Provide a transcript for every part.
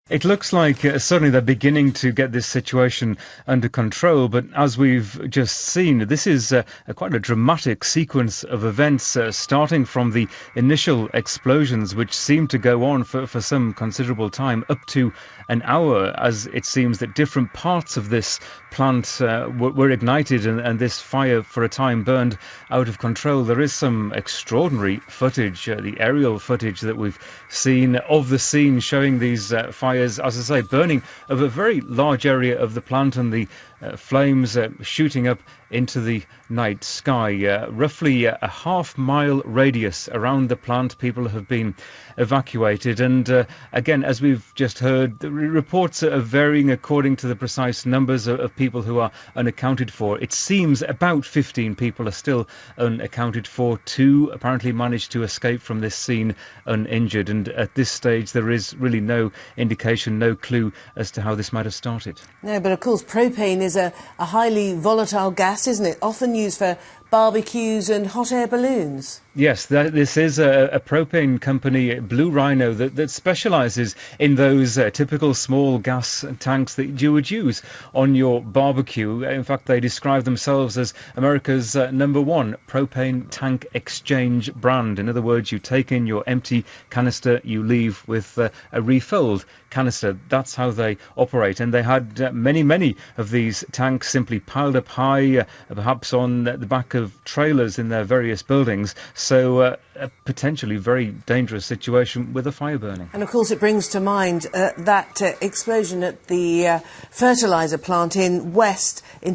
It looks like certainly they're beginning to get this situation under control, but as we've just seen, this is quite a dramatic sequence of events, starting from the initial explosions, which seem to go on for some considerable time, up to an hour, as it seems that different parts of this plant were ignited and this fire for a time burned out of control. There is some extraordinary footage, the aerial footage that we've seen of the scene showing these fires, as I say, burning of a very large area of the plant, and the flames shooting up into the night sky. Roughly a half-mile radius around the plant, people have been evacuated. And again, as we've just heard, the reports are varying according to the precise numbers of people who are unaccounted for. It seems about 15 people are still unaccounted for. 2 apparently managed to escape from this scene uninjured. And at this stage, there is really no indication, no clue as to how this might have started. No, but of course, propane is a highly volatile gas, isn't it? Often used for barbecues and hot air balloons. Yes, this is a propane company, Blue Rhino, that specialises in those typical small gas tanks that you would use on your barbecue. In fact, they describe themselves as America's #1 propane tank exchange brand. In other words, you take in your empty canister, you leave with a refilled canister. That's how they operate. And they had many of these tanks simply piled up high, perhaps on the back of trailers in their various buildings. So a potentially very dangerous situation with a fire burning. And of course it brings to mind that explosion at the fertiliser plant in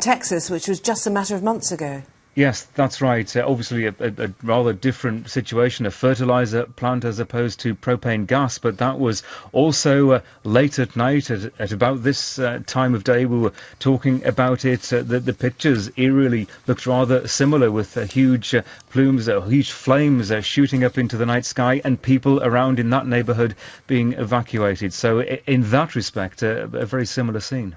Texas, which was just a matter of months ago. Yes, that's right. Obviously a rather different situation, a fertiliser plant as opposed to propane gas, but that was also late at night at about this time of day. We were talking about it. The pictures eerily looked rather similar, with huge plumes, huge flames shooting up into the night sky, and people around in that neighbourhood being evacuated. So in that respect, a very similar scene.